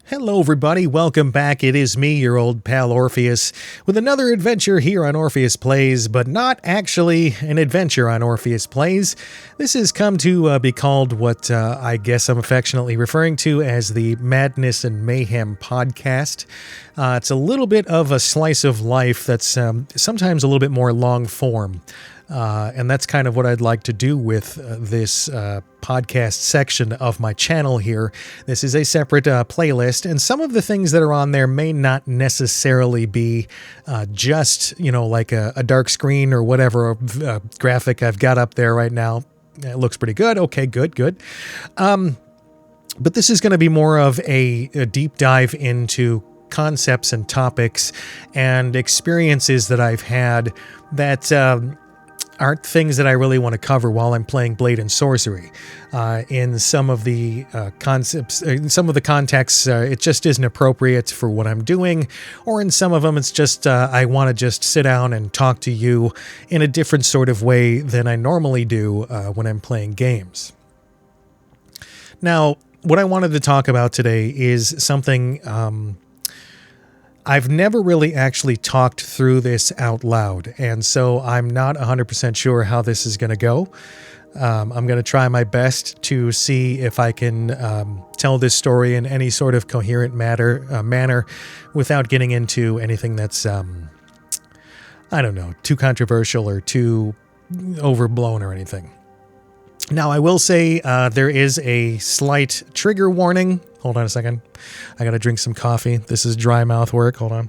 Hello, everybody. Welcome back. It is me, your old pal Orpheus, with another adventure here on Orpheus Plays, but not actually an adventure on Orpheus Plays. This has come to be called what I guess I'm affectionately referring to as the Madness and Mayhem podcast. It's a little bit of a slice of life that's sometimes a little bit more long form. And that's kind of what I'd like to do with this podcast section of my channel here. This is a separate playlist, and some of the things that are on there may not necessarily be just, like a dark screen or whatever graphic I've got up there right now. It looks pretty good. Okay, good. But this is going to be more of a deep dive into concepts and topics and experiences that I've had that aren't things that I really want to cover while I'm playing Blade and Sorcery. In some of the concepts, in some of the contexts, it just isn't appropriate for what I'm doing, or in some of them, it's just I want to just sit down and talk to you in a different sort of way than I normally do when I'm playing games. Now, what I wanted to talk about today is something I've never really actually talked through this out loud, and so I'm not 100% sure how this is going to go. I'm going to try my best to see if I can tell this story in any sort of coherent manner without getting into anything that's, too controversial or too overblown or anything. Now, I will say there is a slight trigger warning. Hold on a second. I got to drink some coffee. This is dry mouth work. Hold on.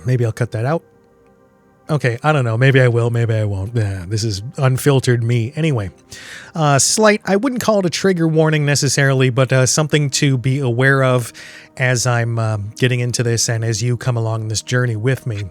Maybe I'll cut that out. Okay, I don't know. Maybe I will. Maybe I won't. This is unfiltered me. Anyway, slight, I wouldn't call it a trigger warning necessarily, but something to be aware of as I'm getting into this and as you come along this journey with me.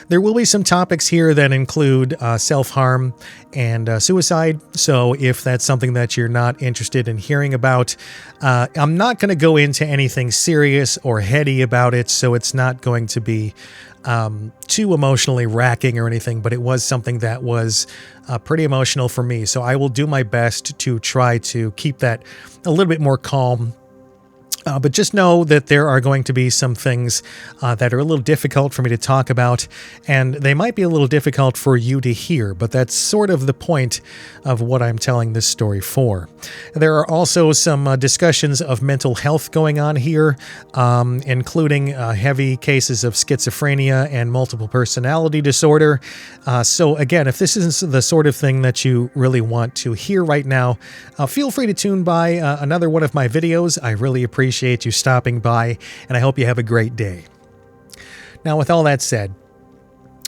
There will be some topics here that include self-harm and suicide, so if that's something that you're not interested in hearing about, I'm not going to go into anything serious or heady about it, so it's not going to be too emotionally racking or anything, but it was something that was pretty emotional for me, so I will do my best to try to keep that a little bit more calm. But just know that there are going to be some things that are a little difficult for me to talk about, and they might be a little difficult for you to hear, but that's sort of the point of what I'm telling this story for. There are also some discussions of mental health going on here, including heavy cases of schizophrenia and multiple personality disorder. So again, if this isn't the sort of thing that you really want to hear right now, feel free to tune by another one of my videos. I really appreciate you stopping by, and I hope you have a great day. Now, with all that said,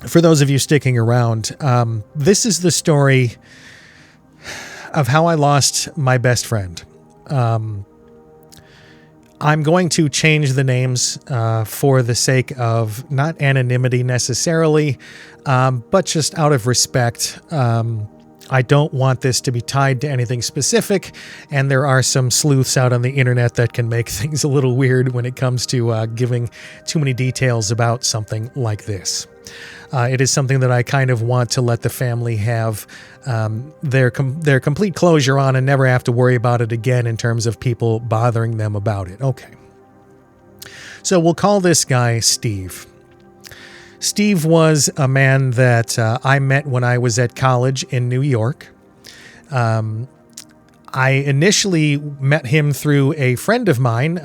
for those of you sticking around, this is the story of how I lost my best friend. I'm going to change the names for the sake of not anonymity necessarily, but just out of respect. I don't want this to be tied to anything specific, and there are some sleuths out on the internet that can make things a little weird when it comes to giving too many details about something like this. It is something that I kind of want to let the family have their complete closure on and never have to worry about it again in terms of people bothering them about it. Okay. So we'll call this guy Steve. Steve was a man that I met when I was at college in New York. I initially met him through a friend of mine,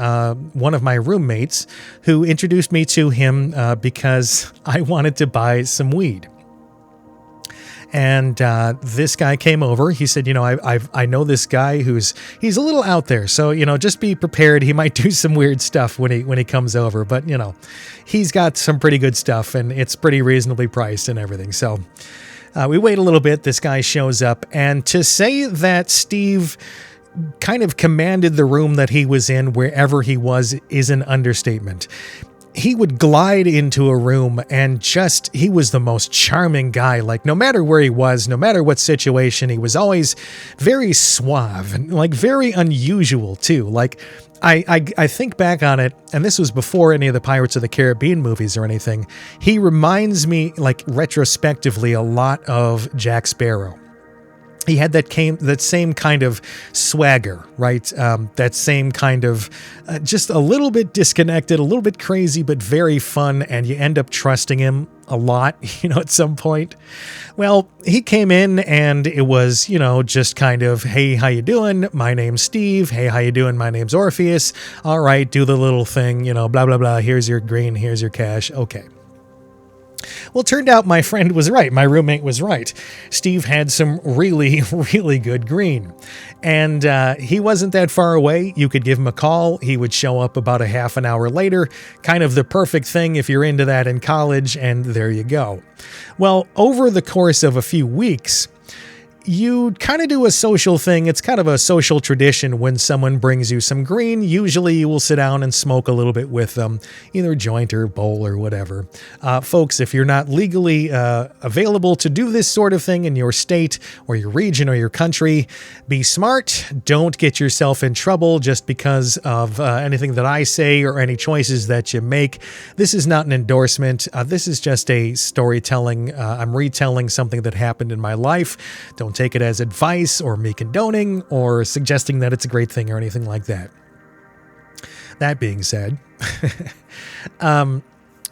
one of my roommates, who introduced me to him because I wanted to buy some weed. And this guy came over. He said, I know this guy he's a little out there. So, just be prepared. He might do some weird stuff when he comes over. But, he's got some pretty good stuff, and it's pretty reasonably priced and everything. So we wait a little bit. This guy shows up. And to say that Steve kind of commanded the room that he was in wherever he was is an understatement. He would glide into a room and he was the most charming guy. Like, no matter where he was, no matter what situation, he was always very suave and like very unusual too. Like, I think back on it, and this was before any of the Pirates of the Caribbean movies or anything. He reminds me, like, retrospectively, a lot of Jack Sparrow. he had that same kind of swagger, right? That same kind of just a little bit disconnected, a little bit crazy, but very fun. And you end up trusting him a lot, at some point. Well, he came in and it was, just kind of, hey, how you doing? My name's Steve. Hey, how you doing? My name's Orpheus. All right, do the little thing, blah, blah, blah. Here's your green. Here's your cash. Okay. Well, turned out my friend was right. My roommate was right. Steve had some really, really good green. And he wasn't that far away. You could give him a call. He would show up about a half an hour later. Kind of the perfect thing if you're into that in college, and there you go. Well, over the course of a few weeks, you kind of do a social thing. It's kind of a social tradition when someone brings you some green. Usually you will sit down and smoke a little bit with them, either a joint or bowl or whatever. Folks, if you're not legally available to do this sort of thing in your state or your region or your country, be smart. Don't get yourself in trouble just because of anything that I say or any choices that you make. This is not an endorsement. This is just a storytelling. I'm retelling something that happened in my life. Don't take it as advice or me condoning or suggesting that it's a great thing or anything like that. That being said,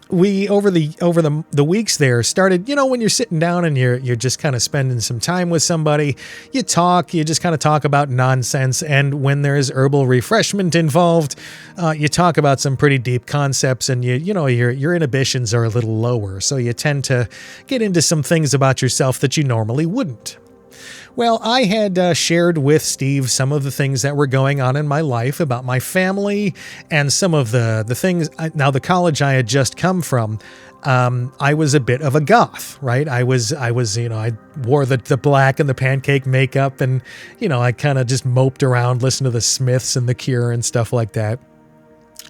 we over the weeks there started, when you're sitting down and you're just kind of spending some time with somebody, you just kind of talk about nonsense, and when there's herbal refreshment involved, you talk about some pretty deep concepts, and your inhibitions are a little lower, so you tend to get into some things about yourself that you normally wouldn't. Well, I had shared with Steve some of the things that were going on in my life about my family and some of the things. Now, the college I had just come from, I was a bit of a goth, right? I wore the black and the pancake makeup, and, I kind of just moped around, listened to the Smiths and the Cure and stuff like that.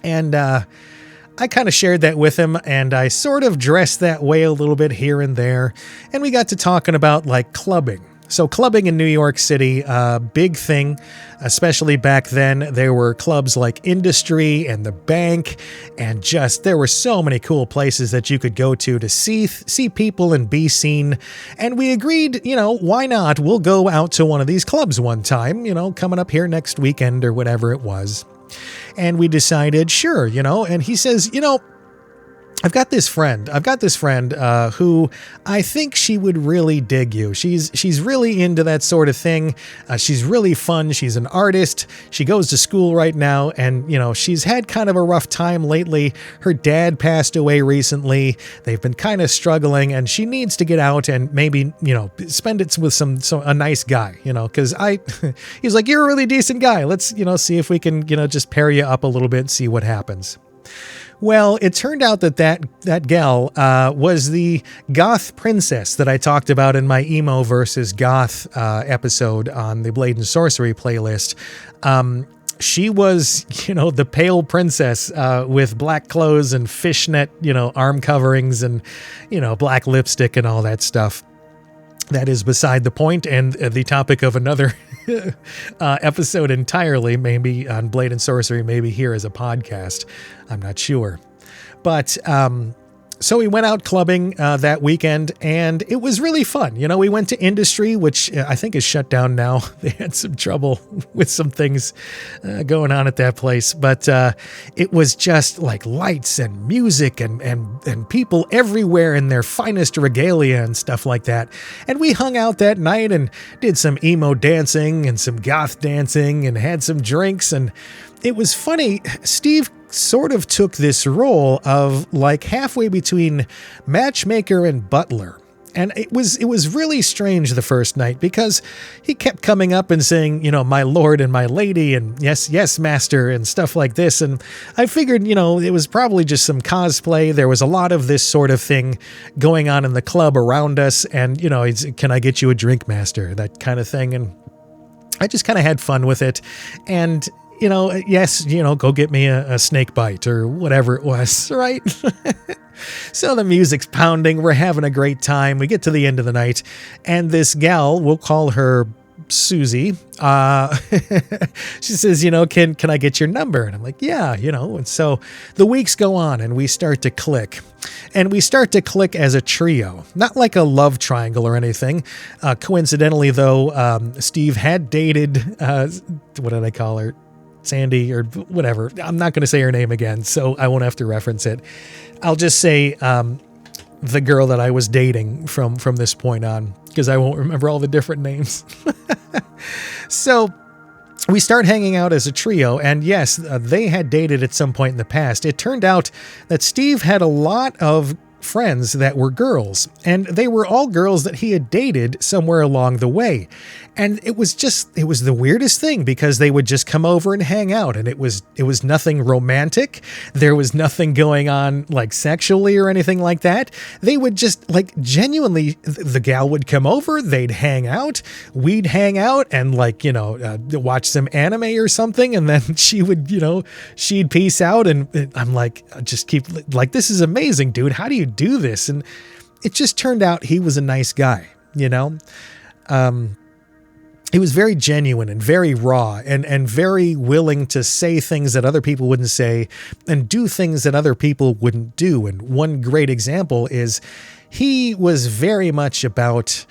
And, I kind of shared that with him, and I sort of dressed that way a little bit here and there. And we got to talking about clubbing. So clubbing in New York City, big thing, especially back then. There were clubs like Industry and the Bank, and there were so many cool places that you could go to see people and be seen. And we agreed, why not? We'll go out to one of these clubs one time, coming up here next weekend or whatever it was. And we decided, sure, and he says, I've got this friend who I think she would really dig you. She's really into that sort of thing. She's really fun. She's an artist. She goes to school right now, and, she's had kind of a rough time lately. Her dad passed away recently. They've been kind of struggling, and she needs to get out and maybe, spend it with a nice guy, because he's like, you're a really decent guy. Let's, see if we can, just pair you up a little bit and see what happens. Well, it turned out that gal was the goth princess that I talked about in my emo versus goth episode on the Blade and Sorcery playlist. She was, the pale princess with black clothes and fishnet, arm coverings and, black lipstick and all that stuff. That is beside the point and the topic of another episode entirely, maybe on Blade and Sorcery, maybe here as a podcast. I'm not sure. But so we went out clubbing that weekend, and it was really fun. We went to Industry, which I think is shut down now. They had some trouble with some things going on at that place. But it was just like lights and music and people everywhere in their finest regalia and stuff like that. And we hung out that night and did some emo dancing and some goth dancing and had some drinks. And it was funny. Steve sort of took this role of halfway between matchmaker and butler. And it was really strange the first night because he kept coming up and saying, my lord and my lady and yes, master and stuff like this. And I figured, it was probably just some cosplay. There was a lot of this sort of thing going on in the club around us. And, can I get you a drink, master? That kind of thing. And I just kind of had fun with it. And yes, go get me a snake bite or whatever it was, right? So the music's pounding. We're having a great time. We get to the end of the night, and this gal, we'll call her Susie, she says, can I get your number? And I'm like, yeah, and so the weeks go on and we start to click. And we start to click as a trio, not like a love triangle or anything. Coincidentally, though, Steve had dated, what did I call her? Sandy or whatever. I'm not going to say her name again, so I won't have to reference it. I'll just say the girl that I was dating from this point on, because I won't remember all the different names. So we start hanging out as a trio, and yes, they had dated at some point in the past. It turned out that Steve had a lot of friends that were girls, and they were all girls that he had dated somewhere along the way. And it was the weirdest thing, because they would just come over and hang out, and it was nothing romantic. There was nothing going on like sexually or anything like that. They would just genuinely, the gal would come over, they'd hang out, we'd hang out and watch some anime or something. And then she would, she'd peace out. And I'm like, just keep this is amazing, dude. How do you do this? And it just turned out he was a nice guy, He was very genuine and very raw and very willing to say things that other people wouldn't say and do things that other people wouldn't do. And one great example is he was very much about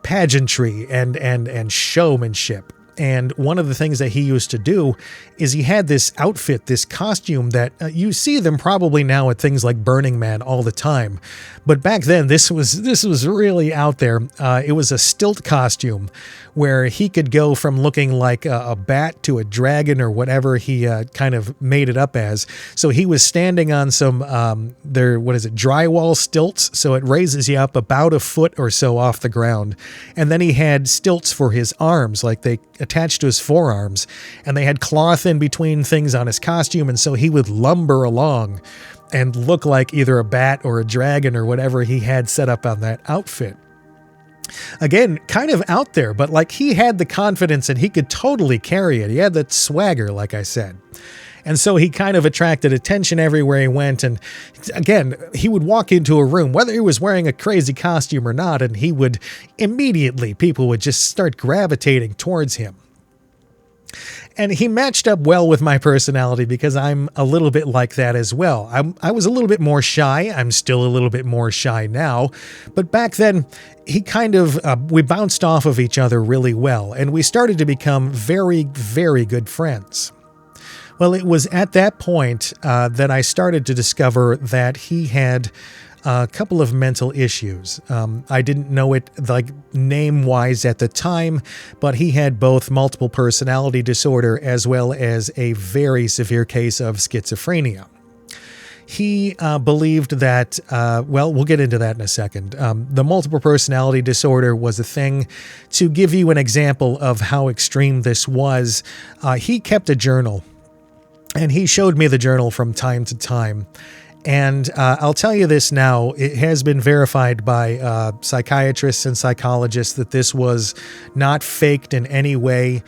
pageantry and showmanship. And one of the things that he used to do is he had this outfit, this costume that you see them probably now at things like Burning Man all the time. But back then, this was really out there. It was a stilt costume where he could go from looking like a bat to a dragon or whatever he kind of made it up as. So he was standing on some, drywall stilts. So it raises you up about a foot or so off the ground. And then he had stilts for his arms, like they attached to his forearms, and they had cloth in between things on his costume. And so he would lumber along and look like either a bat or a dragon or whatever he had set up on that outfit. Again, kind of out there, but he had the confidence and he could totally carry it. He had that swagger, like I said. And so he kind of attracted attention everywhere he went. And again, he would walk into a room, whether he was wearing a crazy costume or not, and he would immediately, people would just start gravitating towards him. And he matched up well with my personality because I'm a little bit like that as well. I was a little bit more shy. I'm still a little bit more shy now. But back then, he kind of, we bounced off of each other really well. And we started to become very, very good friends. Well, it was at that point that I started to discover that he had a couple of mental issues. I didn't know it name-wise at the time, but he had both multiple personality disorder as well as a very severe case of schizophrenia. He believed that, we'll get into that in a second. The multiple personality disorder was a thing. To give you an example of how extreme this was, he kept a journal, and he showed me the journal from time to time. And I'll tell you this now, it has been verified by psychiatrists and psychologists that this was not faked in any way.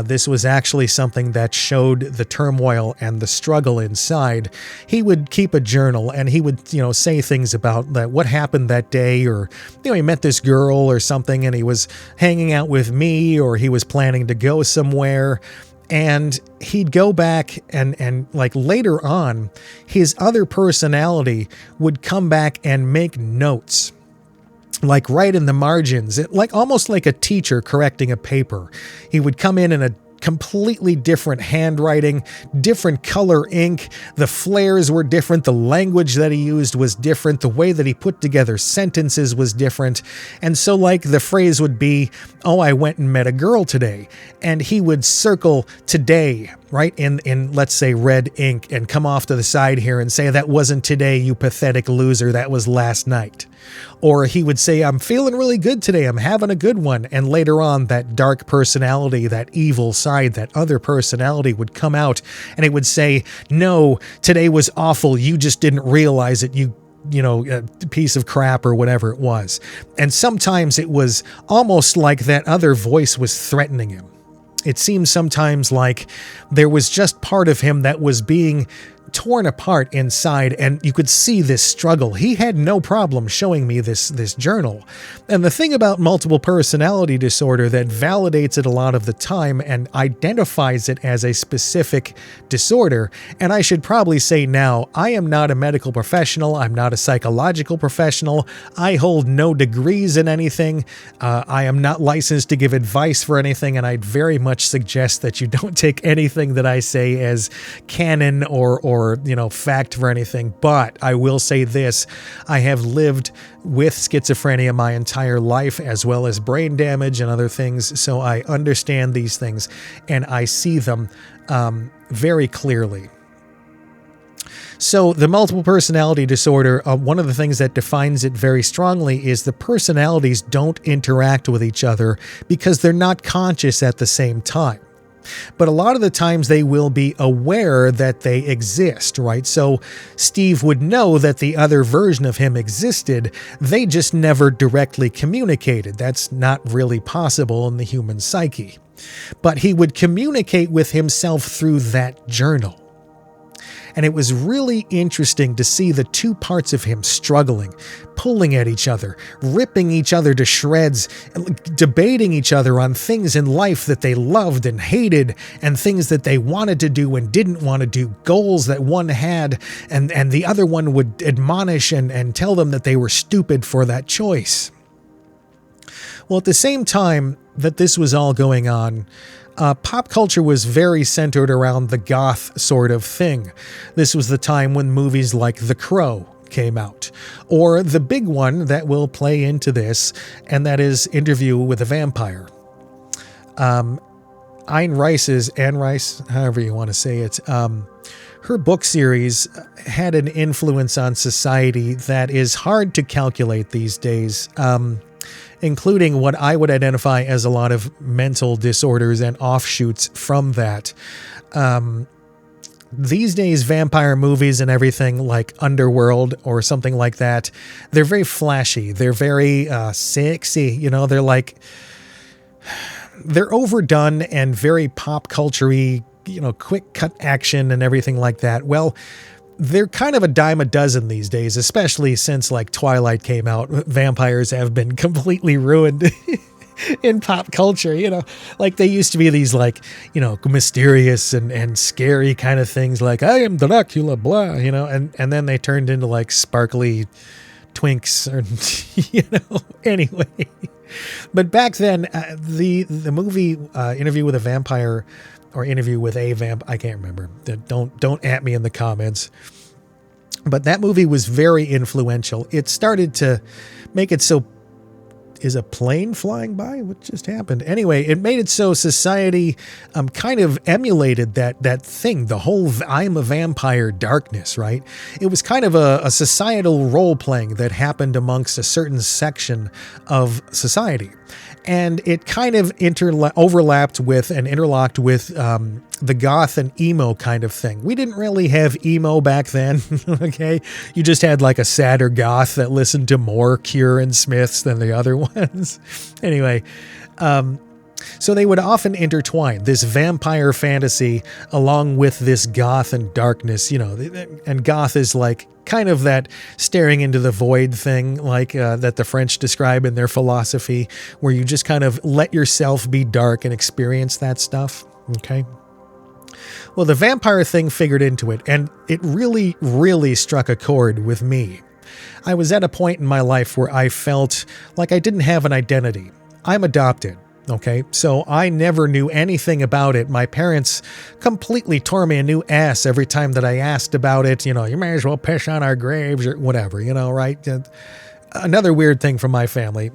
This was actually something that showed the turmoil and the struggle inside. He would keep a journal and he would, say things about that, what happened that day, or, he met this girl or something and he was hanging out with me, or he was planning to go somewhere. And he'd go back and later on, his other personality would come back and make notes, right in the margins, almost like a teacher correcting a paper. He would come in a completely different handwriting, different color ink. The flares were different. The language that he used was different. The way that he put together sentences was different. And so the phrase would be, oh, I went and met a girl today. And he would circle today, right, in let's say red ink, and come off to the side here and say, that wasn't today, you pathetic loser. That was last night. Or he would say, I'm feeling really good today. I'm having a good one. And later on, that dark personality, that evil side, that other personality would come out and it would say, no, today was awful. You just didn't realize it. You a piece of crap or whatever it was. And sometimes it was almost like that other voice was threatening him. It seemed sometimes like there was just part of him that was being torn apart inside, and you could see this struggle. He had no problem showing me this journal. And the thing about multiple personality disorder that validates it a lot of the time and identifies it as a specific disorder, and I should probably say now, I am not a medical professional, I'm not a psychological professional, I hold no degrees in anything, I am not licensed to give advice for anything, and I'd very much suggest that you don't take anything that I say as canon or fact for anything. But I will say this: I have lived with schizophrenia my entire life, as well as brain damage and other things, so I understand these things and I see them very clearly. So the multiple personality disorder, one of the things that defines it very strongly is the personalities don't interact with each other because they're not conscious at the same time. But a lot of the times they will be aware that they exist, right? So Steve would know that the other version of him existed. They just never directly communicated. That's not really possible in the human psyche. But he would communicate with himself through that journal. And it was really interesting to see the two parts of him struggling, pulling at each other, ripping each other to shreds, debating each other on things in life that they loved and hated, and things that they wanted to do and didn't want to do, goals that one had, and the other one would admonish and tell them that they were stupid for that choice. Well, at the same time that this was all going on, pop culture was very centered around the goth sort of thing. This was the time when movies like The Crow came out, or the big one that will play into this, and that is Interview with a Vampire. Anne Rice, however you want to say it, her book series had an influence on society that is hard to calculate these days. Including what I would identify as a lot of mental disorders and offshoots from that. These days, vampire movies and everything like Underworld or something like that, they're very flashy. They're very sexy. They're overdone and very pop culture-y, quick cut action and everything like that. Well, they're kind of a dime a dozen these days, especially since like Twilight came out. Vampires have been completely ruined in pop culture, like they used to be these like, mysterious and scary kind of things like I am Dracula, blah, and then they turned into like sparkly twinks or, anyway. But back then, the movie Interview with a Vampire, or Interview with a Vamp, I can't remember. Don't at me in the comments. But that movie was very influential. It started to make it so... Is a plane flying by? What just happened? Anyway, it made it so society kind of emulated that thing, the whole I'm a vampire darkness, right? It was kind of a societal role-playing that happened amongst a certain section of society. And it kind of overlapped with and interlocked with the goth and emo kind of thing. We didn't really have emo back then, okay? You just had like a sadder goth that listened to more Cure and Smiths than the other ones. Anyway, so they would often intertwine this vampire fantasy along with this goth and darkness, and goth is like kind of that staring into the void thing, like that the French describe in their philosophy, where you just kind of let yourself be dark and experience that stuff, okay? Well, the vampire thing figured into it, and it really, really struck a chord with me. I was at a point in my life where I felt like I didn't have an identity. I'm adopted. Okay, so I never knew anything about it. My parents completely tore me a new ass every time that I asked about it. You may as well piss on our graves or whatever, right? Another weird thing from my family.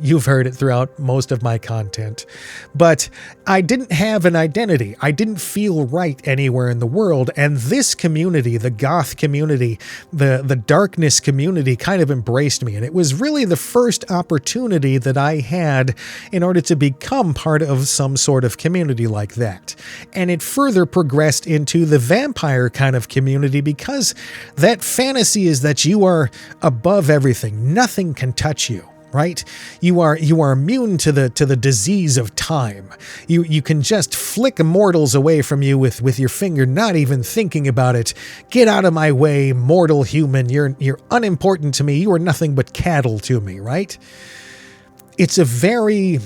You've heard it throughout most of my content. But I didn't have an identity. I didn't feel right anywhere in the world. And this community, the goth community, the darkness community kind of embraced me. And it was really the first opportunity that I had in order to become part of some sort of community like that. And it further progressed into the vampire kind of community because that fantasy is that you are above everything. Nothing can touch you, right? You are immune to the disease of time. You can just flick mortals away from you with your finger, not even thinking about it. Get out of my way, mortal human. You're unimportant to me. You are nothing but cattle to me, right? It's a very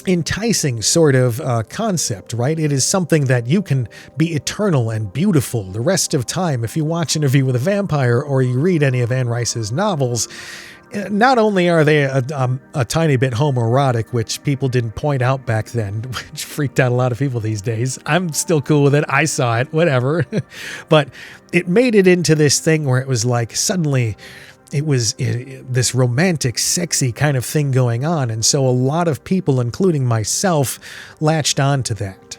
enticing sort of concept, right? It is something that you can be eternal and beautiful the rest of time. If you watch Interview with a Vampire or you read any of Anne Rice's novels, not only are they a tiny bit homoerotic, which people didn't point out back then, which freaked out a lot of people these days. I'm still cool with it. I saw it, whatever. But it made it into this thing where it was like suddenly it was this romantic, sexy kind of thing going on. And so a lot of people, including myself, latched on to that.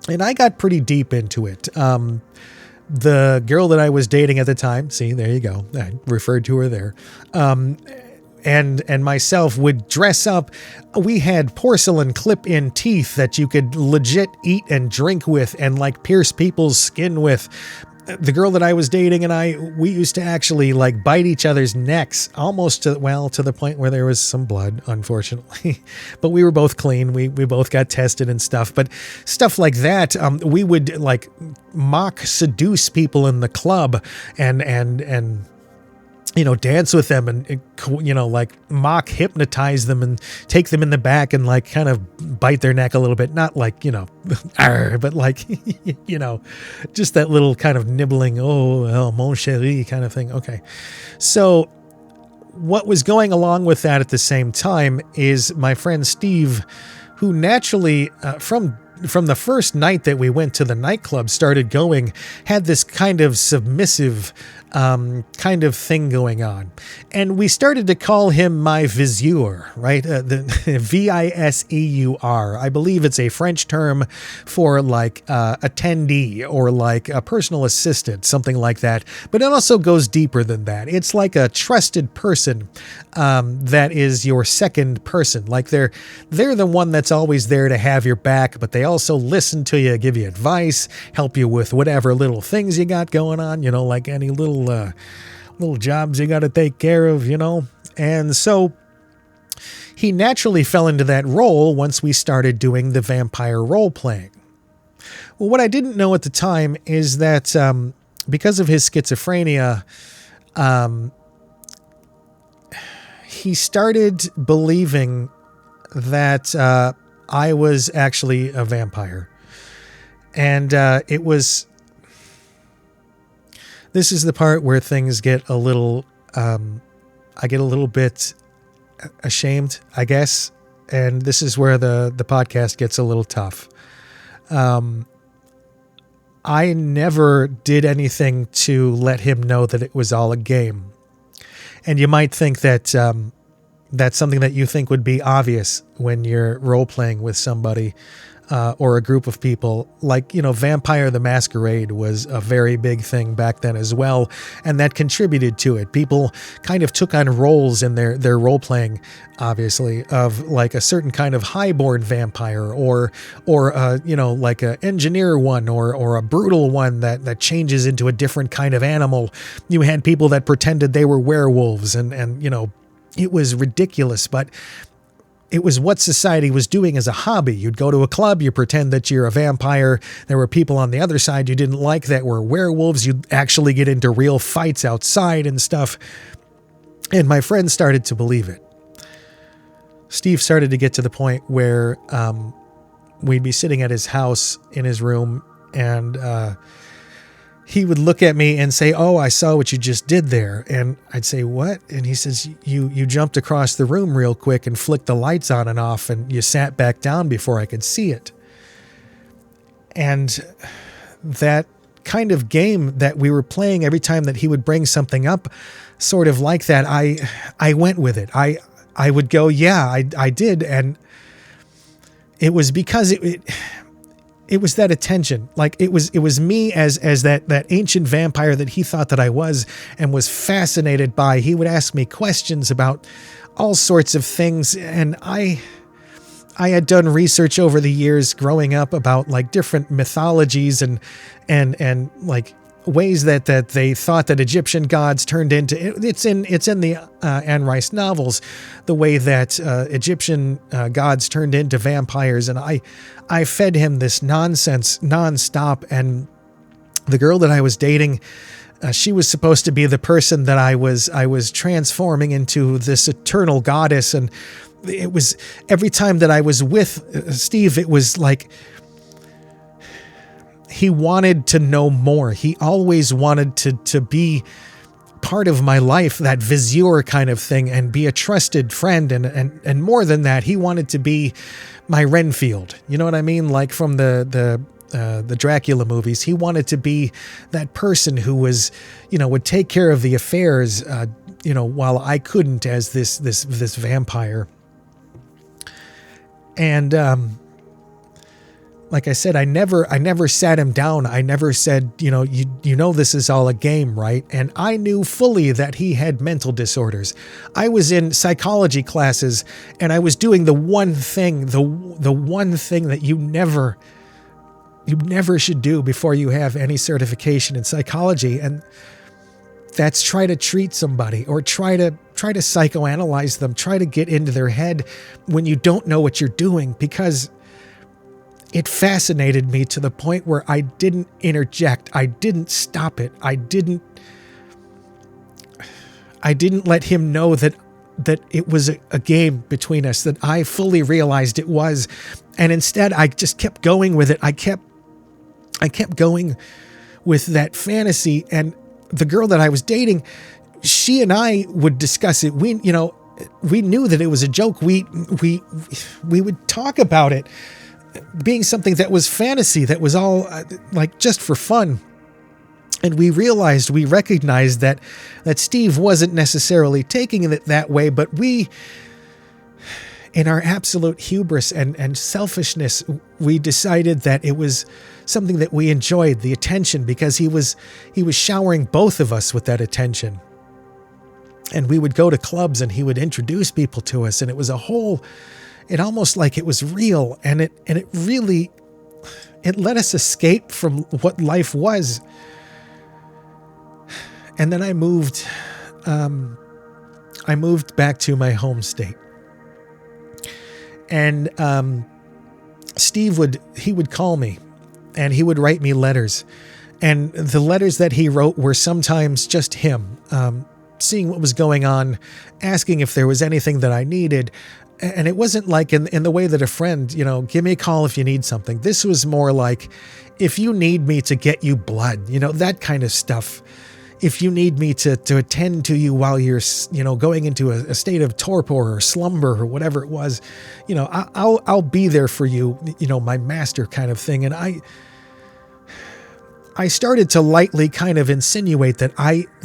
And I got pretty deep into it. The girl that I was dating at the time, see, there you go. I referred to her there. And myself would dress up. We had porcelain clip-in teeth that you could legit eat and drink with and like pierce people's skin with. The girl that I was dating and we used to actually like bite each other's necks almost to the point where there was some blood, unfortunately. But we were both clean. We both got tested and stuff. But stuff like that, we would like mock seduce people in the club and dance with them and like mock hypnotize them and take them in the back and like kind of bite their neck a little bit. Not like, but like, just that little kind of nibbling, oh, mon chéri kind of thing. Okay. So what was going along with that at the same time is my friend Steve, who naturally, from the first night that we went to the nightclub, started going, had this kind of submissive kind of thing going on. And we started to call him my viseur, right? The V-I-S-E-U-R. I believe it's a French term for like attendee or like a personal assistant, something like that. But it also goes deeper than that. It's like a trusted person that is your second person. Like they're the one that's always there to have your back, but they also listen to you, give you advice, help you with whatever little things you got going on, like any little jobs you got to take care of, And so he naturally fell into that role once we started doing the vampire role playing. Well, what I didn't know at the time is that because of his schizophrenia, he started believing that I was actually a vampire. And this is the part where things get a little, I get a little bit ashamed, I guess. And this is where the podcast gets a little tough. I never did anything to let him know that it was all a game. And you might think that that's something that you think would be obvious when you're role-playing with somebody or a group of people. Like, Vampire the Masquerade was a very big thing back then as well, and that contributed to it. People kind of took on roles in their role-playing, obviously, of like a certain kind of highborn vampire or like an engineer one or a brutal one that changes into a different kind of animal. You had people that pretended they were werewolves and it was ridiculous, but it was what society was doing as a hobby. You'd go to a club, you pretend that you're a vampire. There were people on the other side you didn't like that were werewolves. You'd actually get into real fights outside and stuff. And my friend started to believe it. Steve started to get to the point where we'd be sitting at his house in his room and he would look at me and say, "Oh, I saw what you just did there." And I'd say, "What?" And he says, you jumped across the room real quick and flicked the lights on and off and you sat back down before I could see it. And that kind of game that we were playing, every time that he would bring something up sort of like that, I went with it. I would go, "Yeah, I did." And it was because it was that attention. Like it was me as that ancient vampire that he thought that I was and was fascinated by. He would ask me questions about all sorts of things. And I had done research over the years growing up about like different mythologies and like ways that they thought that Egyptian gods turned into, it's in the Anne Rice novels, the way that Egyptian gods turned into vampires. And I fed him this nonsense nonstop. And the girl that I was dating, she was supposed to be the person that I was transforming into this eternal goddess. And it was, every time that I was with Steve, it was like he wanted to know more. He always wanted to be part of my life, that vizier kind of thing, and be a trusted friend. And more than that, he wanted to be my Renfield. You know what I mean? Like from the Dracula movies, he wanted to be that person who was, would take care of the affairs, while I couldn't as this vampire. And, like I said, I never sat him down. I never said, this is all a game, right? And I knew fully that he had mental disorders. I was in psychology classes, and I was doing the one thing that you never should do before you have any certification in psychology, and that's try to treat somebody or try to psychoanalyze them, try to get into their head when you don't know what you're doing, because it fascinated me to the point where I didn't interject. I didn't stop it. I didn't let him know that it was a game between us, that I fully realized it was. And instead, I just kept going with it. I kept going with that fantasy. And the girl that I was dating, she and I would discuss it. We knew that it was a joke. We would talk about it being something that was fantasy, that was all like just for fun. And we recognized that Steve wasn't necessarily taking it that way, but we, in our absolute hubris and selfishness, we decided that it was something that we enjoyed, the attention, because he was showering both of us with that attention. And we would go to clubs and he would introduce people to us, and it was it almost like it was real, and it really let us escape from what life was. And then I moved back to my home state, and Steve would call me, and he would write me letters, and the letters that he wrote were sometimes just him seeing what was going on, asking if there was anything that I needed. And it wasn't like in the way that a friend, give me a call if you need something. This was more like, if you need me to get you blood, that kind of stuff. If you need me to attend to you while you're, going into a state of torpor or slumber or whatever it was, I'll be there for you, my master kind of thing. And I started to lightly kind of insinuate that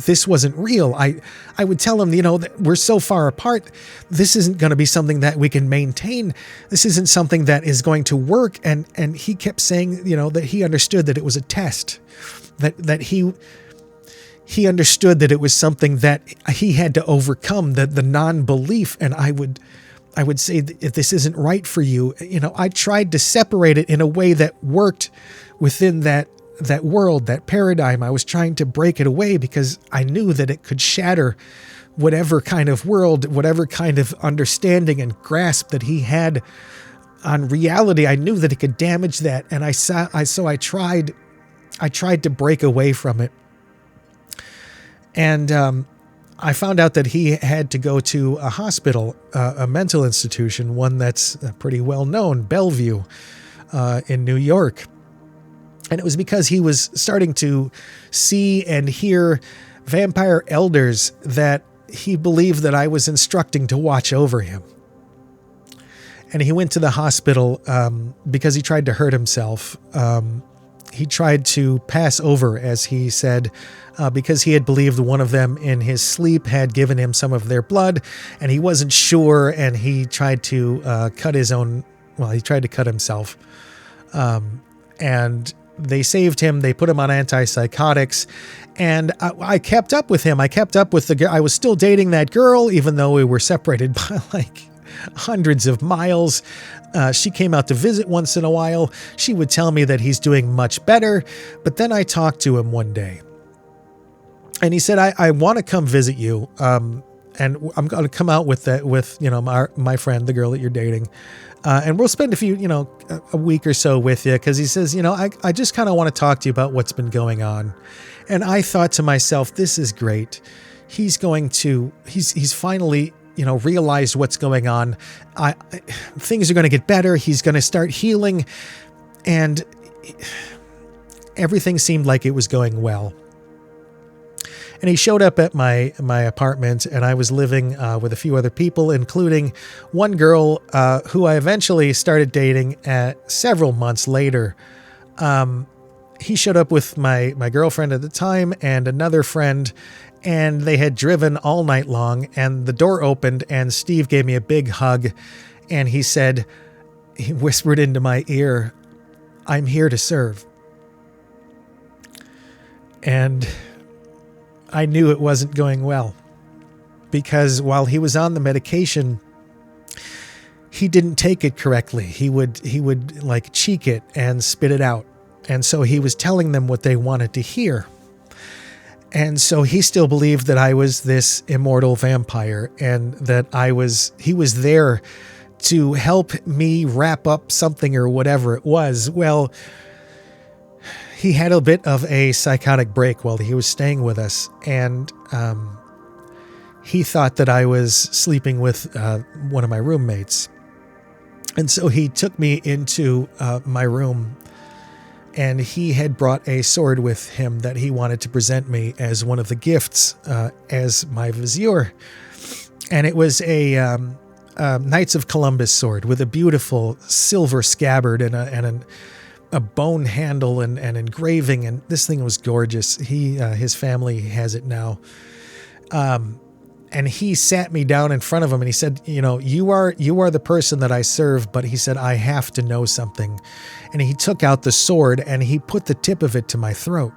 this wasn't real. I would tell him, that we're so far apart. This isn't going to be something that we can maintain. This isn't something that is going to work. And he kept saying, that he understood that it was a test, that he understood that it was something that he had to overcome, the non-belief. And I would say, if this isn't right for you, I tried to separate it in a way that worked within that world, that paradigm. I was trying to break it away because I knew that it could shatter whatever kind of world, whatever kind of understanding and grasp that he had on reality. I knew that it could damage that. And I tried to break away from it. And I found out that he had to go to a hospital, a mental institution, one that's pretty well known, Bellevue, in New York. And it was because he was starting to see and hear vampire elders that he believed that I was instructing to watch over him. And he went to the hospital because he tried to hurt himself. He tried to pass over, as he said, because he had believed one of them in his sleep had given him some of their blood, and he wasn't sure, and he tried to cut himself. And they saved him. They put him on antipsychotics, and I kept up with him. I kept up with the girl. I was still dating that girl, even though we were separated by like hundreds of miles. She came out to visit once in a while. She would tell me that he's doing much better. But then I talked to him one day, And he said, I want to come visit you. And I'm going to come out with my friend, the girl that you're dating. And we'll spend a week or so with you. Cause he says, I just kind of want to talk to you about what's been going on. And I thought to myself, this is great. He's finally, realized what's going on. Things are going to get better. He's going to start healing. And everything seemed like it was going well. And he showed up at my apartment, and I was living with a few other people, including one girl who I eventually started dating several months later. He showed up with my girlfriend at the time and another friend, and they had driven all night long, and the door opened, and Steve gave me a big hug, and he whispered into my ear, "I'm here to serve." And I knew it wasn't going well, because while he was on the medication, he didn't take it correctly. He would like cheek it and spit it out. And so he was telling them what they wanted to hear. And so he still believed that I was this immortal vampire, and that he was there to help me wrap up something or whatever it was. Well, he had a bit of a psychotic break while he was staying with us, and he thought that I was sleeping with one of my roommates. And so he took me into my room, and he had brought a sword with him that he wanted to present me as one of the gifts as my vizier. And it was a Knights of Columbus sword with a beautiful silver scabbard and a bone handle and engraving, and this thing was gorgeous. His family has it now. And he sat me down in front of him, and he said, you are the person that I serve, but he said, I have to know something. And he took out the sword and he put the tip of it to my throat.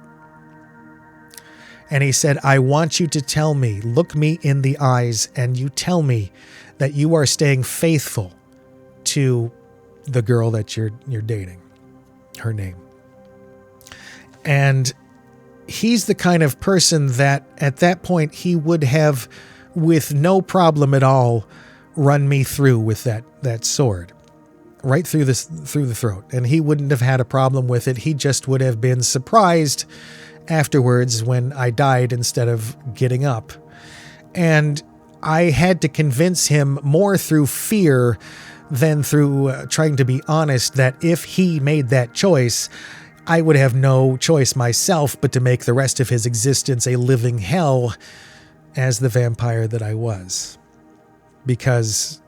And he said, I want you to tell me, look me in the eyes, and you tell me that you are staying faithful to the girl that you're dating. Her name. And he's the kind of person that at that point he would have, with no problem at all, run me through with that sword right through the throat, and he wouldn't have had a problem with it. He just would have been surprised afterwards when I died instead of getting up. And I had to convince him more through fear than through trying to be honest that if he made that choice, I would have no choice myself but to make the rest of his existence a living hell as the vampire that I was. Because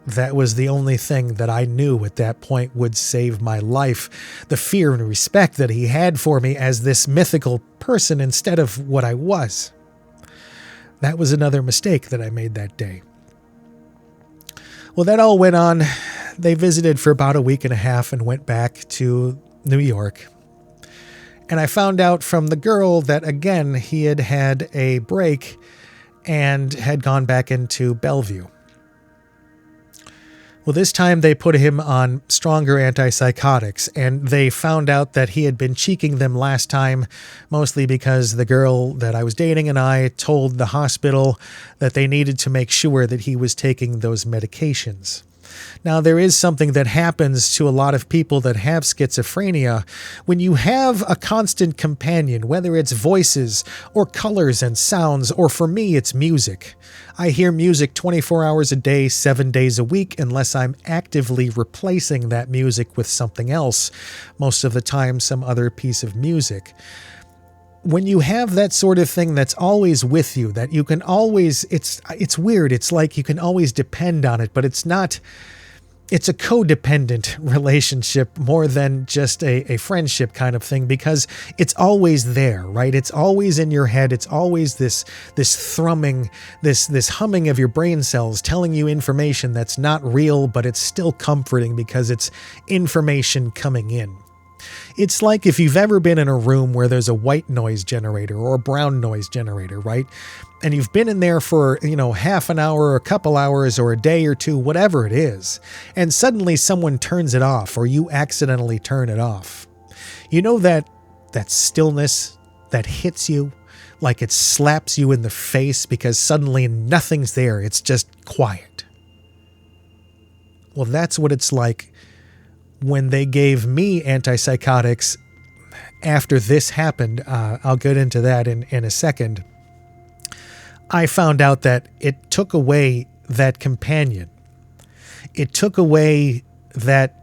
that was the only thing that I knew at that point would save my life. The fear and respect that he had for me as this mythical person instead of what I was. That was another mistake that I made that day. Well, that all went on. They visited for about a week and a half and went back to New York. And I found out from the girl that, again, he had had a break and had gone back into Bellevue. Well, this time they put him on stronger antipsychotics, and they found out that he had been cheeking them last time, mostly because the girl that I was dating and I told the hospital that they needed to make sure that he was taking those medications. Now, there is something that happens to a lot of people that have schizophrenia. When you have a constant companion, whether it's voices or colors and sounds, or for me, it's music. I hear music 24 hours a day, 7 days a week, unless I'm actively replacing that music with something else, most of the time some other piece of music. When you have that sort of thing that's always with you, that you can always, it's weird. It's like you can always depend on it, but it's not, it's a codependent relationship more than just a friendship kind of thing, because it's always there, right? It's always in your head. It's always this thrumming, this humming of your brain cells telling you information that's not real, but it's still comforting because it's information coming in. It's like if you've ever been in a room where there's a white noise generator or a brown noise generator, right? And you've been in there for, half an hour or a couple hours or a day or two, whatever it is. And suddenly someone turns it off, or you accidentally turn it off. You know that stillness that hits you like it slaps you in the face because suddenly nothing's there. It's just quiet. Well, that's what it's like when they gave me antipsychotics after this happened. I'll get into that in a second. I found out that it took away that companion. It took away that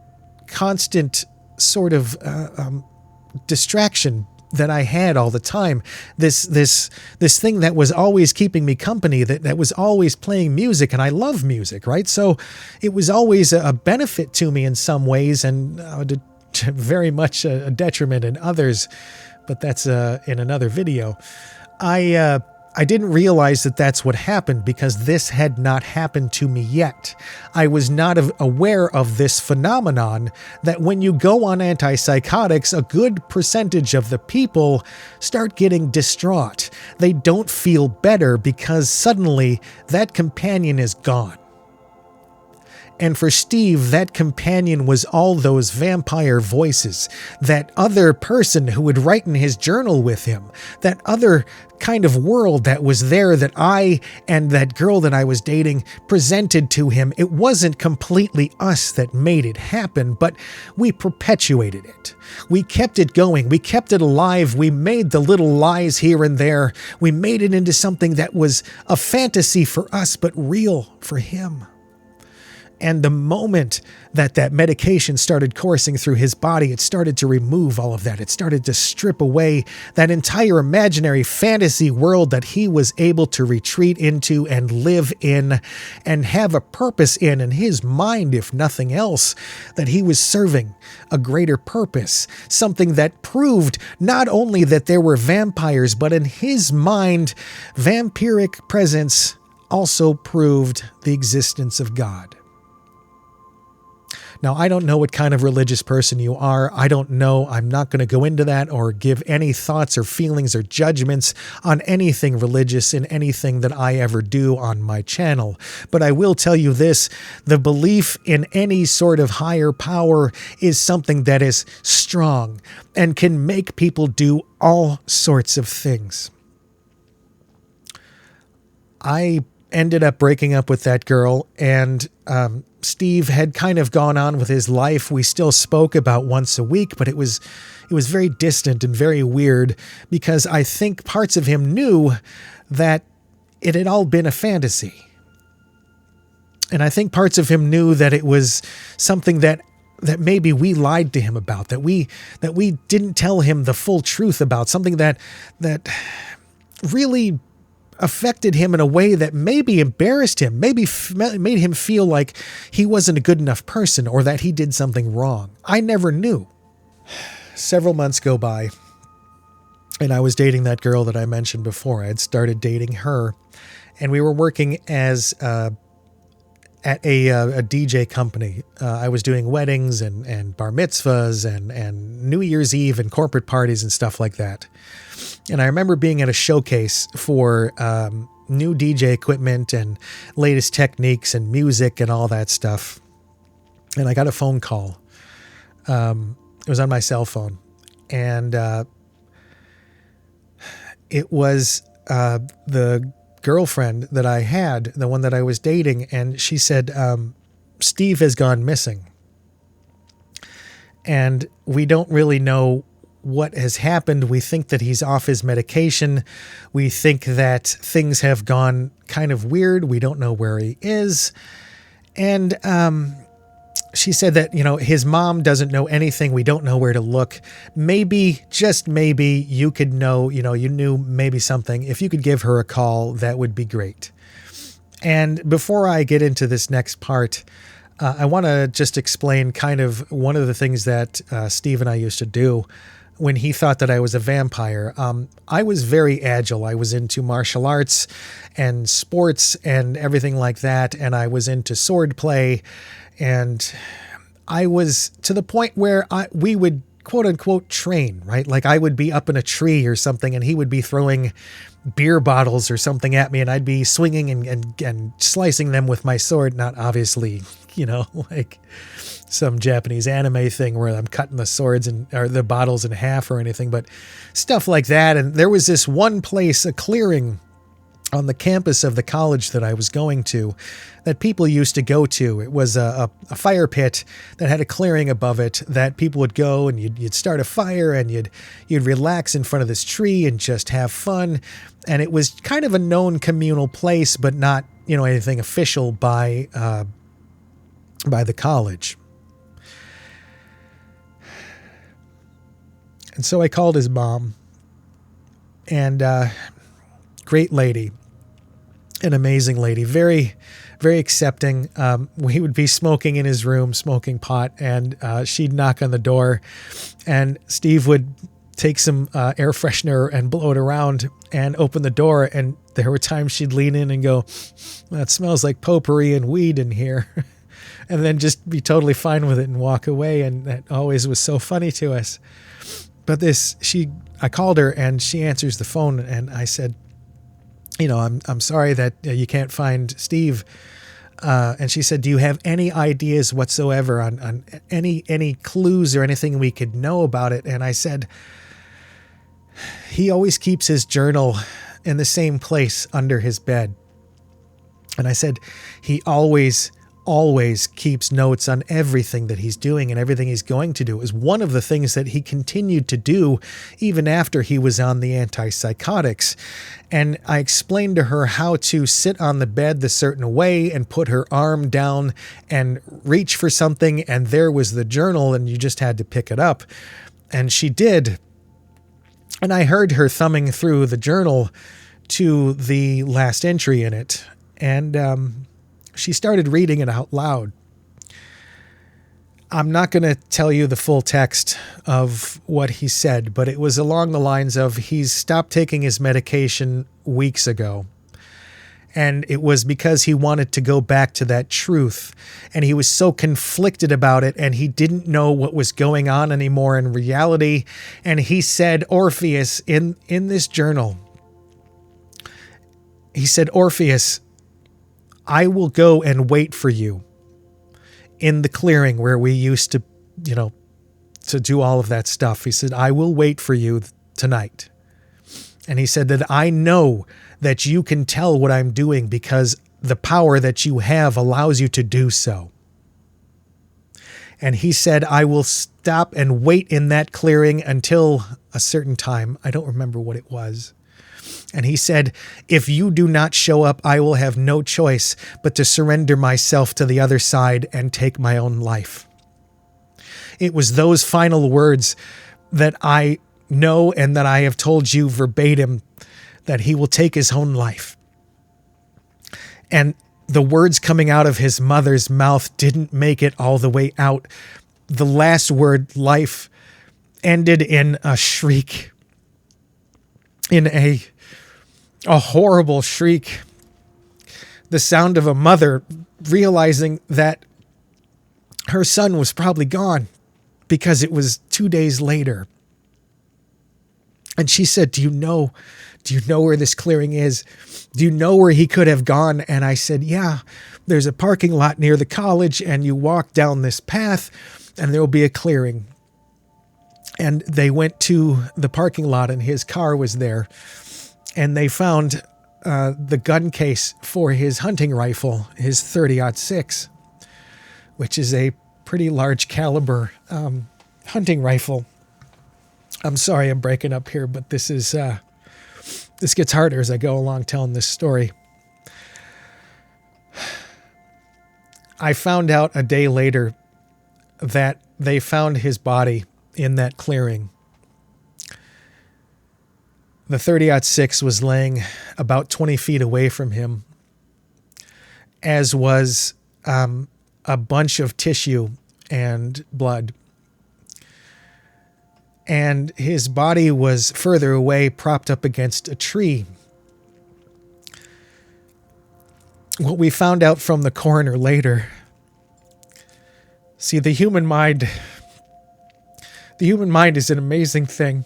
constant sort of distraction that I had all the time. This thing that was always keeping me company, that was always playing music, and I love music, right? So it was always a benefit to me in some ways, and very much a detriment in others. But that's in another video. I didn't realize that that's what happened because this had not happened to me yet. I was not aware of this phenomenon that when you go on antipsychotics, a good percentage of the people start getting distraught. They don't feel better because suddenly that companion is gone. And for Steve, that companion was all those vampire voices, that other person who would write in his journal with him, that other kind of world that was there that I and that girl that I was dating presented to him. It wasn't completely us that made it happen, but we perpetuated it. We kept it going. We kept it alive. We made the little lies here and there. We made it into something that was a fantasy for us, but real for him. And the moment that that medication started coursing through his body, it started to remove all of that. It started to strip away that entire imaginary fantasy world that he was able to retreat into and live in and have a purpose in his mind, if nothing else, that he was serving a greater purpose, something that proved not only that there were vampires, but in his mind, vampiric presence also proved the existence of God. Now, I don't know what kind of religious person you are. I don't know. I'm not going to go into that or give any thoughts or feelings or judgments on anything religious in anything that I ever do on my channel. But I will tell you this, the belief in any sort of higher power is something that is strong and can make people do all sorts of things. I ended up breaking up with that girl, and Steve had kind of gone on with his life. We still spoke about once a week, but it was very distant and very weird because I think parts of him knew that it had all been a fantasy. And I think parts of him knew that it was something that maybe we lied to him about, that we didn't tell him the full truth about, something that really affected him in a way that maybe embarrassed him, maybe made him feel like he wasn't a good enough person or that he did something wrong. I never knew. Several months go by, and I was dating that girl that I mentioned before. I had started dating her, and we were working as at a DJ company. I was doing weddings and bar mitzvahs and New Year's Eve and corporate parties and stuff like that. And I remember being at a showcase for new DJ equipment and latest techniques and music and all that stuff. And I got a phone call. It was on my cell phone. And it was the girlfriend that I had, the one that I was dating. And she said, Steve has gone missing. And we don't really know what has happened. We think that he's off his medication. We think that things have gone kind of weird. We don't know where he is. And she said that, his mom doesn't know anything. We don't know where to look. Maybe, just maybe, you could know, you knew maybe something. If you could give her a call, that would be great. And before I get into this next part, I want to just explain kind of one of the things that Steve and I used to do when he thought that I was a vampire. I was very agile. I was into martial arts and sports and everything like that. And I was into sword play. And I was to the point where we would quote unquote train, right? Like I would be up in a tree or something and he would be throwing beer bottles or something at me and I'd be swinging and slicing them with my sword. Not obviously, like some Japanese anime thing where I'm cutting the swords or the bottles in half or anything, but stuff like that. And there was this one place, a clearing on the campus of the college that I was going to, that people used to go to. It was a fire pit that had a clearing above it that people would go, and you'd start a fire, and you'd relax in front of this tree and just have fun. And it was kind of a known communal place, but not, anything official by the college. And so I called his mom, and great lady, an amazing lady, very, very accepting. We would be smoking in his room, smoking pot, and she'd knock on the door, and Steve would take some air freshener and blow it around and open the door. And there were times she'd lean in and go, "That smells like potpourri and weed in here." And then just be totally fine with it and walk away. And that always was so funny to us. But I called her, and she answers the phone, and I said, I'm sorry that you can't find Steve. And she said, "Do you have any ideas whatsoever on any clues or anything we could know about it?" And I said, "He always keeps his journal in the same place under his bed." And I said, "He always keeps notes on everything that he's doing and everything he's going to do." It was one of the things that he continued to do even after he was on the antipsychotics. And I explained to her how to sit on the bed the certain way and put her arm down and reach for something, and there was the journal, and you just had to pick it up. And she did. And I heard her thumbing through the journal to the last entry in it. And she started reading it out loud. I'm not going to tell you the full text of what he said, but it was along the lines of, he's stopped taking his medication weeks ago. And it was because he wanted to go back to that truth. And he was so conflicted about it, and he didn't know what was going on anymore in reality. And he said, Orpheus, in this journal, he said, "Orpheus, I will go and wait for you in the clearing where we used to, to do all of that stuff." He said, "I will wait for you tonight." And he said that I know that you can tell what I'm doing because the power that you have allows you to do so. And he said, "I will stop and wait in that clearing until a certain time." I don't remember what it was. And he said, "If you do not show up, I will have no choice but to surrender myself to the other side and take my own life." It was those final words that I know, and that I have told you verbatim, that he will take his own life. And the words coming out of his mother's mouth didn't make it all the way out. The last word, life, ended in a shriek, in a horrible shriek. The sound of a mother realizing that her son was probably gone because it was 2 days later. And she said, do you know where this clearing is? Do you know where he could have gone?" And I said, "Yeah, there's a parking lot near the college, and you walk down this path and there will be a clearing." And they went to the parking lot, and his car was there. And they found the gun case for his hunting rifle, his 30-06, which is a pretty large caliber hunting rifle. I'm sorry I'm breaking up here, but this gets harder as I go along telling this story. I found out a day later that they found his body in that clearing. The 30-06 was laying about 20 feet away from him, as was a bunch of tissue and blood. And his body was further away, propped up against a tree. What we found out from the coroner later, see, the human mind is an amazing thing.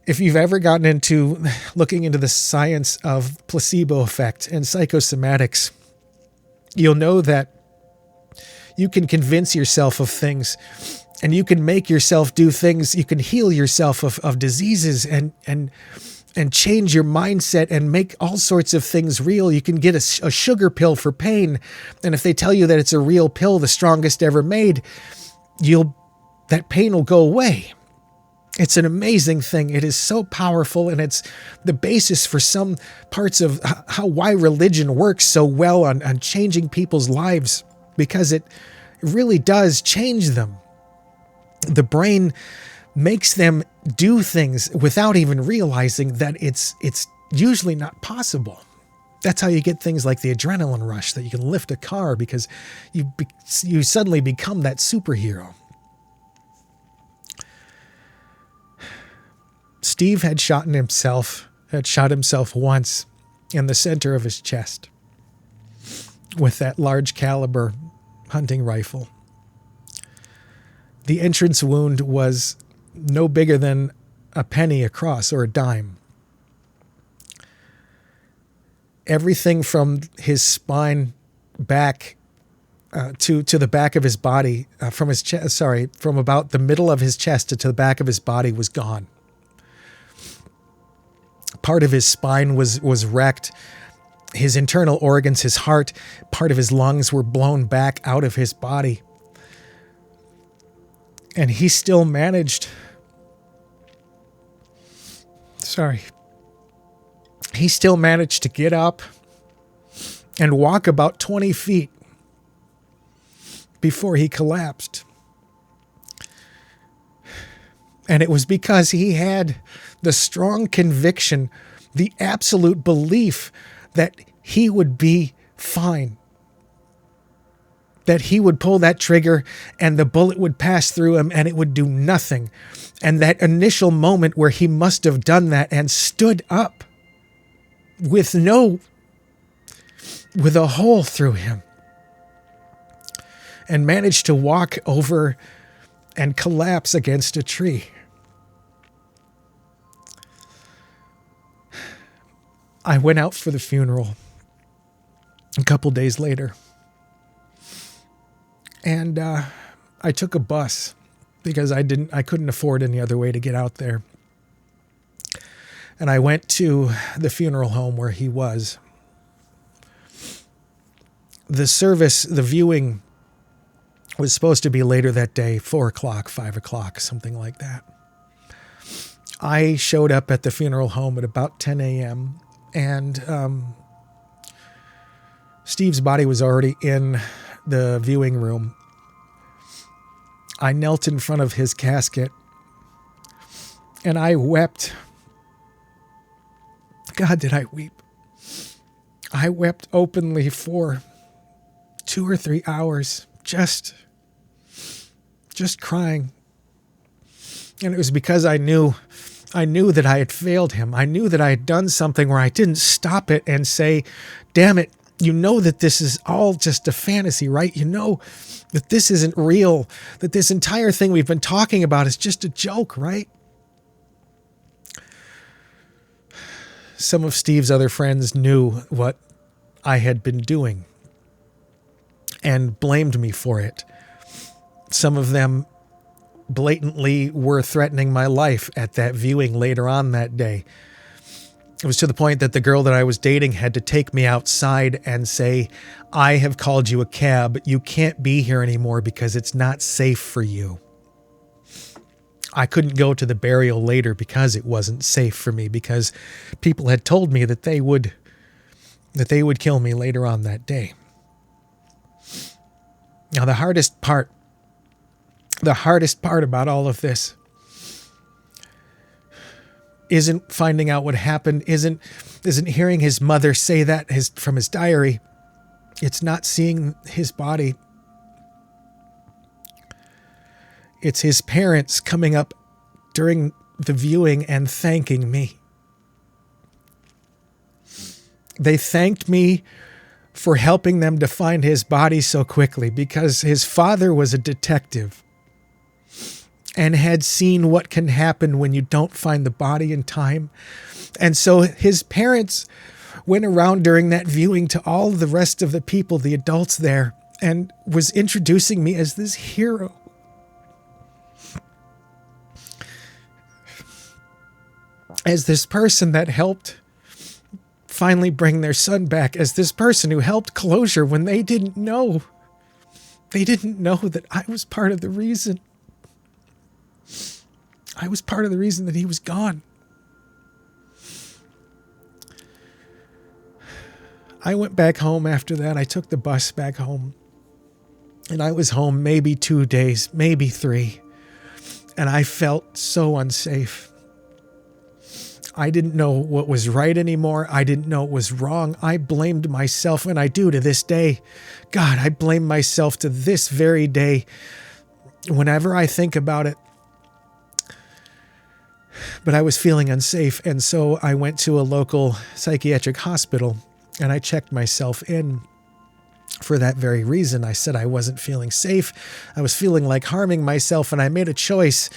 If you've ever gotten into looking into the science of placebo effect and psychosomatics, you'll know that You can convince yourself of things, and you can make yourself do things. You can heal yourself of diseases and change your mindset and make all sorts of things real. You can get a sugar pill for pain. And if they tell you that it's a real pill, the strongest ever made, that pain will go away. It's an amazing thing. It is so powerful, and it's the basis for some parts of why religion works so well on changing people's lives, because it really does change them. The brain makes them do things without even realizing that it's usually not possible. That's how you get things like the adrenaline rush, that you can lift a car because you suddenly become that superhero. Steve had shot himself once in the center of his chest with that large caliber hunting rifle. The entrance wound was no bigger than a penny across, or a dime. Everything from his spine back to the back of his body, from about the middle of his chest to the back of his body was gone. Part of his spine was wrecked. His internal organs, his heart, part of his lungs were blown back out of his body. And he still managed. He still managed to get up and walk about 20 feet before he collapsed. And it was because he had the strong conviction, the absolute belief that he would be fine. That he would pull that trigger and the bullet would pass through him and it would do nothing. And that initial moment where he must have done that and stood up with a hole through him and managed to walk over and collapse against a tree. I went out for the funeral a couple days later. And I took a bus because I couldn't afford any other way to get out there. And I went to the funeral home where he was. The viewing was supposed to be later that day, 4 o'clock, 5 o'clock, something like that. I showed up at the funeral home at about 10 a.m. and Steve's body was already in the viewing room. I knelt in front of his casket and I wept. God, did I weep? I wept openly for 2 or 3 hours, just crying. And it was because I knew that I had failed him. I knew that I had done something where I didn't stop it and say, damn it, you know that this is all just a fantasy, right? You know that this isn't real, that this entire thing we've been talking about is just a joke, right? Some of Steve's other friends knew what I had been doing and blamed me for it. Some of them blatantly were threatening my life at that viewing later on that day. It was to the point that the girl that I was dating had to take me outside and say, I have called you a cab. You can't be here anymore because it's not safe for you. I couldn't go to the burial later because it wasn't safe for me, because people had told me that they would kill me later on that day. Now, the hardest part about all of this isn't finding out what happened, isn't hearing his mother say that from his diary. It's not seeing his body. It's his parents coming up during the viewing and thanking me. They thanked me for helping them to find his body so quickly, because his father was a detective and had seen what can happen when you don't find the body in time. And so his parents went around during that viewing to all the rest of the people, the adults there, and was introducing me as this hero. As this person that helped finally bring their son back, as this person who helped closure when they didn't know. They didn't know that I was part of the reason. I was part of the reason that he was gone. I went back home after that. I took the bus back home. And I was home maybe 2 days, maybe 3. And I felt so unsafe. I didn't know what was right anymore. I didn't know what was wrong. I blamed myself, and I do to this day. God, I blame myself to this very day whenever I think about it. But I was feeling unsafe, and so I went to a local psychiatric hospital, and I checked myself in for that very reason. I said I wasn't feeling safe. I was feeling like harming myself, and I made a choice.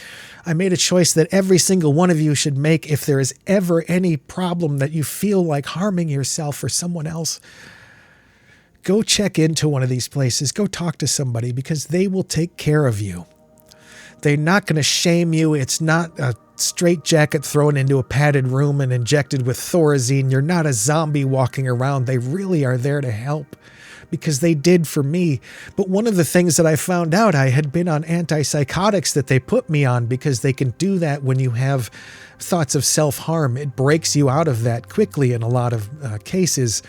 I made a choice that every single one of you should make if there is ever any problem that you feel like harming yourself or someone else. Go check into one of these places. Go talk to somebody, because they will take care of you. They're not going to shame you. It's not a straitjacket thrown into a padded room and injected with Thorazine. You're not a zombie walking around. They really are there to help, because they did for me. But one of the things that I found out, I had been on antipsychotics that they put me on, because they can do that when you have thoughts of self-harm. It breaks you out of that quickly in a lot of cases.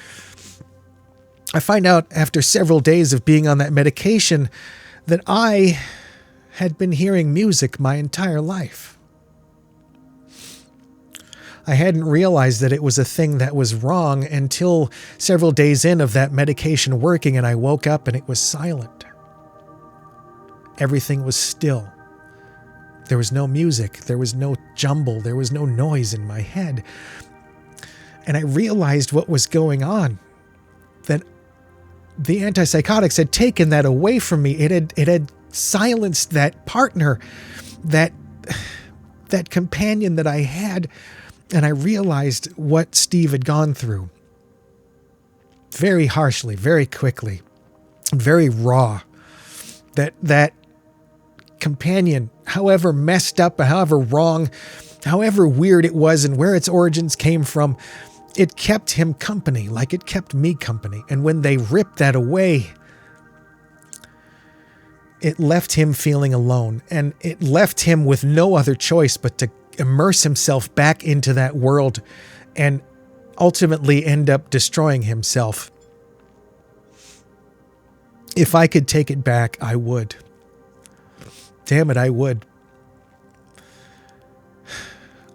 I find out after several days of being on that medication that I had been hearing music my entire life. I hadn't realized that it was a thing that was wrong until several days in of that medication working, and I woke up and it was silent. Everything was still. There was no music. There was no jumble. There was no noise in my head. And I realized what was going on, that the antipsychotics had taken that away from me. It had silenced that partner, that companion that I had. And I realized what Steve had gone through. Very harshly, very quickly, very raw. That companion, however messed up, however wrong, however weird it was, and where its origins came from, it kept him company, like it kept me company. And when they ripped that away, it left him feeling alone, and it left him with no other choice but to immerse himself back into that world and ultimately end up destroying himself. If I could take it back, I would. Damn it, I would.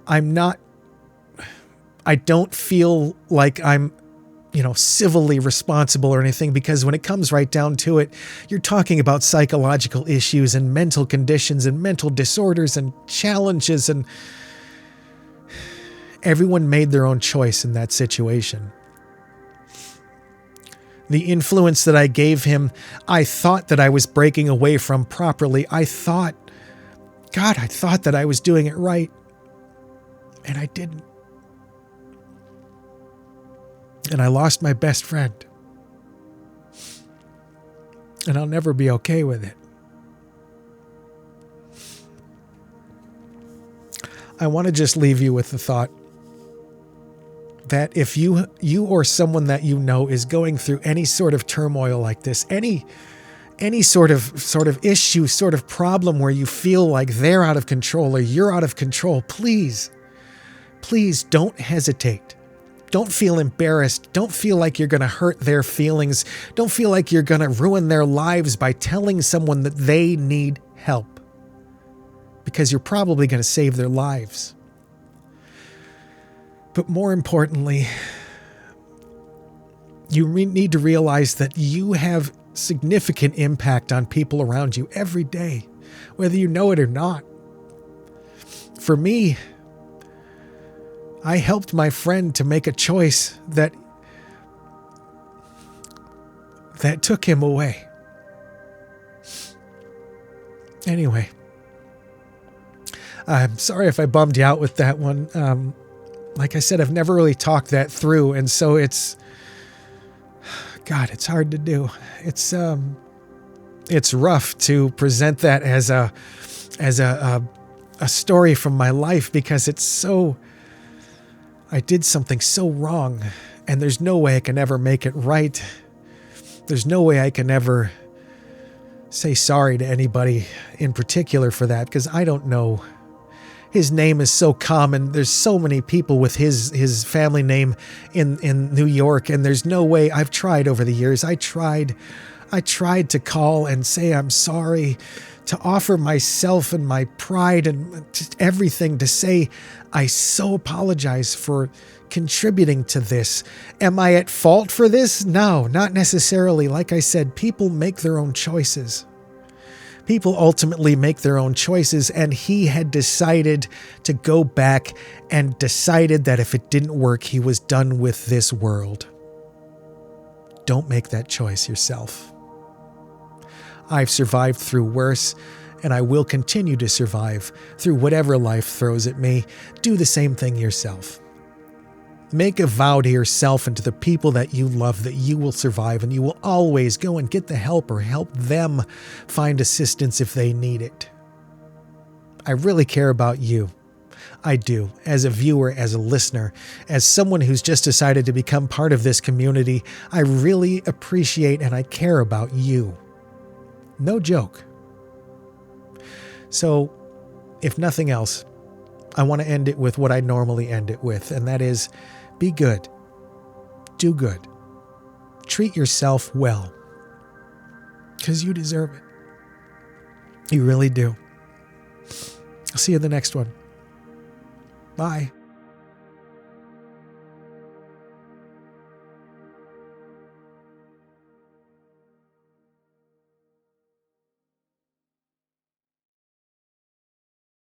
I don't feel like I'm, civilly responsible or anything, because when it comes right down to it, you're talking about psychological issues and mental conditions and mental disorders and challenges, and everyone made their own choice in that situation. The influence that I gave him, I thought that I was breaking away from properly. I thought that I was doing it right, and I didn't. And I lost my best friend. And I'll never be okay with it. I want to just leave you with the thought that if you or someone that you know is going through any sort of turmoil like this, any sort of issue, sort of problem where you feel like they're out of control or you're out of control, please don't hesitate. Don't feel embarrassed. Don't feel like you're going to hurt their feelings. Don't feel like you're going to ruin their lives by telling someone that they need help, because you're probably going to save their lives. But more importantly, you need to realize that you have significant impact on people around you every day, whether you know it or not. For me, I helped my friend to make a choice that took him away. Anyway, I'm sorry if I bummed you out with that one. Like I said, I've never really talked that through, and so it's hard to do. It's it's rough to present that as a story from my life, because I did something so wrong, and there's no way I can ever make it right. There's no way I can ever say sorry to anybody in particular for that, because I don't know. His name is so common. There's so many people with his family name in New York, and there's no way. I've tried over the years. I tried to call and say I'm sorry, to offer myself and my pride and just everything, to say I so apologize for contributing to this. Am I at fault for this? No, not necessarily. Like I said, people make their own choices. People ultimately make their own choices, and he had decided to go back and decided that if it didn't work, he was done with this world. Don't make that choice yourself. I've survived through worse, and I will continue to survive through whatever life throws at me. Do the same thing yourself. Make a vow to yourself and to the people that you love that you will survive, and you will always go and get the help or help them find assistance if they need it. I really care about you. I do. As a viewer, as a listener, as someone who's just decided to become part of this community, I really appreciate and I care about you. No joke. So, if nothing else, I want to end it with what I normally end it with, and that is, be good. Do good. Treat yourself well. Because you deserve it. You really do. I'll see you in the next one. Bye.